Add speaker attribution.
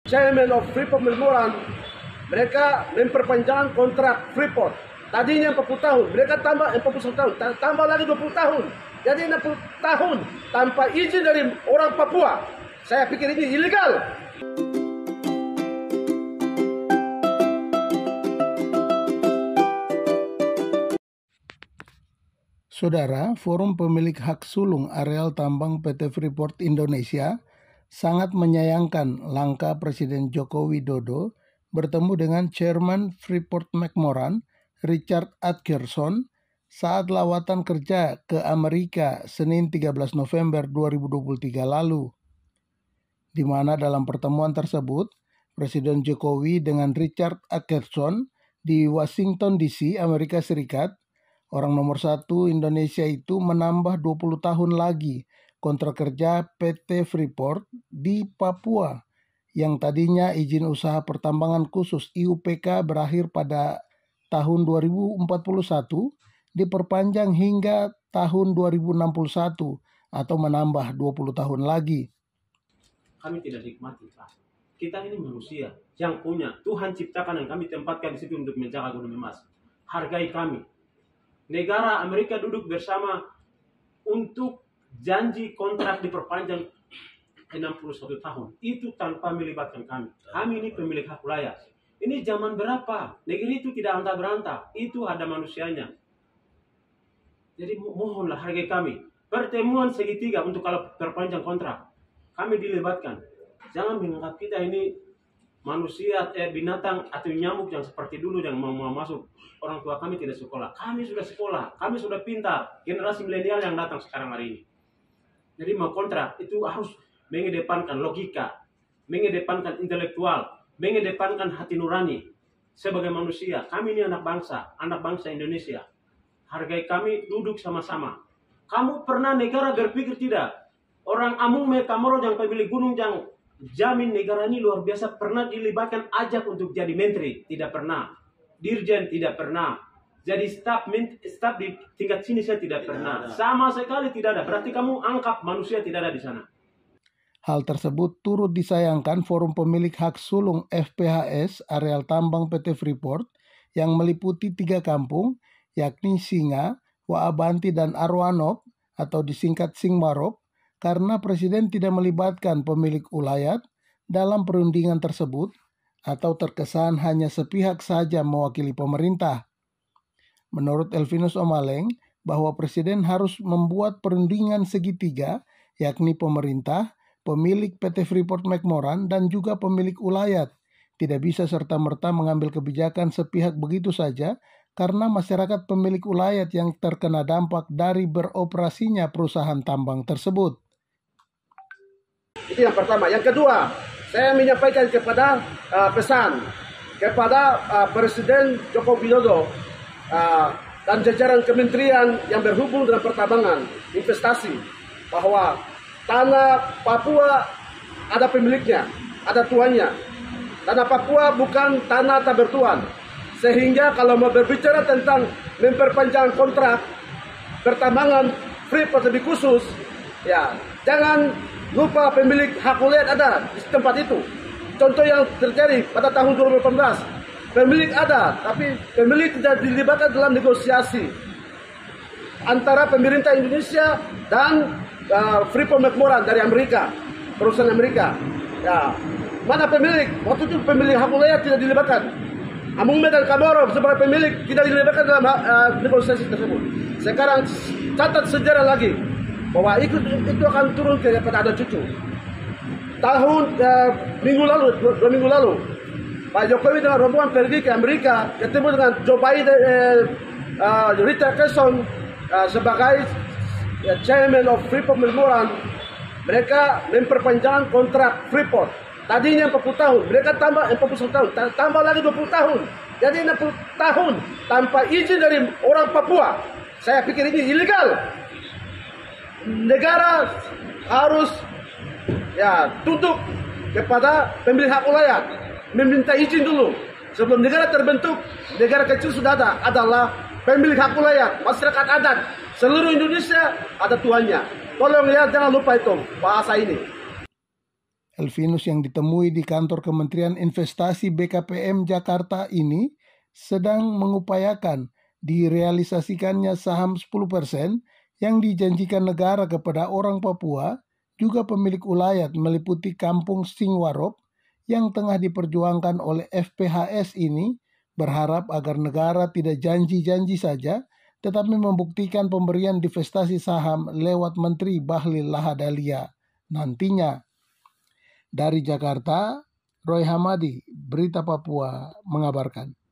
Speaker 1: Chairman of Freeport McMoran, mereka memperpanjang kontrak Freeport. Tadinya 40 tahun, mereka tambah 41 tahun, tambah lagi 20 tahun. Jadi 60 tahun tanpa izin dari orang Papua. Saya pikir ini ilegal.
Speaker 2: Saudara, Forum Pemilik Hak Sulung Areal Tambang PT Freeport Indonesia sangat menyayangkan langkah Presiden Joko Widodo bertemu dengan Chairman Freeport McMoran, Richard Adkerson, saat lawatan kerja ke Amerika Senin 13 November 2023 lalu. Di mana dalam pertemuan tersebut, Presiden Jokowi dengan Richard Adkerson di Washington DC, Amerika Serikat, orang nomor 1 Indonesia itu menambah 20 tahun lagi kontrak kerja PT Freeport di Papua yang tadinya izin usaha pertambangan khusus IUPK berakhir pada tahun 2041 diperpanjang hingga tahun 2061 atau menambah 20 tahun lagi.
Speaker 3: Kami tidak nikmati, Pak. Kita ini manusia yang punya Tuhan ciptakan dan kami tempatkan di situ untuk menjaga gunung emas. Hargai kami. Negara Amerika duduk bersama untuk janji kontrak diperpanjang 61 tahun. Itu tanpa melibatkan kami. Kami ini pemilik hak wilayah. Ini zaman berapa? Negeri itu tidak antah berantah. Itu ada manusianya. Jadi mohonlah hargai kami. Pertemuan segitiga untuk kalau perpanjang kontrak. Kami dilibatkan. Jangan menganggap kita ini manusia, binatang atau nyamuk yang seperti dulu yang mau masuk. Orang tua kami tidak sekolah. Kami sudah sekolah. Kami sudah pintar. Generasi milenial yang datang sekarang hari ini. Jadi mau kontrak itu harus mengedepankan logika, mengedepankan intelektual, mengedepankan hati nurani. Sebagai manusia, kami ini anak bangsa Indonesia. Hargai kami, duduk sama-sama. Kamu pernah negara berpikir tidak? Orang Amung Mekamoro yang pemilik gunung yang jamin negara ini luar biasa pernah dilibatkan ajak untuk jadi menteri? Tidak pernah. Dirjen tidak pernah. Jadi staf di tingkat sini saya tidak pernah. Sama sekali tidak ada. Berarti kamu angkat manusia tidak ada di sana.
Speaker 2: Hal tersebut turut disayangkan Forum Pemilik Hak Sulung FPHS areal tambang PT Freeport yang meliputi 3 kampung, yakni Singa, Waabanti, dan Arwanop atau disingkat Singmarop, karena Presiden tidak melibatkan pemilik ulayat dalam perundingan tersebut atau terkesan hanya sepihak saja mewakili pemerintah. Menurut Elvinus Omaleng, bahwa Presiden harus membuat perundingan segitiga, yakni pemerintah, pemilik PT Freeport McMoran, dan juga pemilik ulayat. Tidak bisa serta-merta mengambil kebijakan sepihak begitu saja, karena masyarakat pemilik ulayat yang terkena dampak dari beroperasinya perusahaan tambang tersebut.
Speaker 1: Itu yang pertama. Yang kedua, saya menyampaikan kepada pesan kepada Presiden Joko Widodo dan jajaran kementerian yang berhubung dengan pertambangan, investasi, bahwa tanah Papua ada pemiliknya, ada tuannya. Tanah Papua bukan tanah tak bertuan. Sehingga kalau mau berbicara tentang memperpanjang kontrak pertambangan Freeport lebih khusus, ya jangan lupa pemilik hak wilayah ada di tempat itu. Contoh yang terjadi pada tahun 2018. Pemilik ada, tapi pemilik tidak dilibatkan dalam negosiasi antara pemerintah Indonesia dan Freeport McMoran dari Amerika, perusahaan Amerika. Ya, mana pemilik? Waktu itu pemilik hak wilayah tidak dilibatkan. Amung dan Kamoro sebagai pemilik tidak dilibatkan dalam negosiasi tersebut. Sekarang catat sejarah lagi bahwa itu akan turun kepada ada cucu. Tahun minggu lalu, 2 minggu lalu, Pak Jokowi dengan rombongan pergi ke Amerika, ketemu dengan Joe Biden, Richard Adkerson sebagai Chairman of Freeport McMoran. Mereka memperpanjang kontrak Freeport. Tadinya 40 tahun, mereka tambah 41 tahun, tambah lagi 20 tahun. Jadi 60 tahun tanpa izin dari orang Papua. Saya pikir ini ilegal. Negara harus tunduk kepada pemilik hak wilayah, meminta izin dulu. Sebelum negara terbentuk, negara kecil sudah adalah pemilik hak wilayah, masyarakat adat. Seluruh Indonesia ada tuannya. Tolong ya, jangan lupa itu bahasa ini.
Speaker 2: Elvinus yang ditemui di kantor Kementerian Investasi BKPM Jakarta ini sedang mengupayakan direalisasikannya saham 10% yang dijanjikan negara kepada orang Papua, juga pemilik ulayat meliputi Kampung Singwarop yang tengah diperjuangkan oleh FPHS ini, berharap agar negara tidak janji-janji saja, tetapi membuktikan pemberian divestasi saham lewat Menteri Bahlil Lahadalia nantinya. Dari Jakarta, Roy Hamadi, Berita Papua mengabarkan.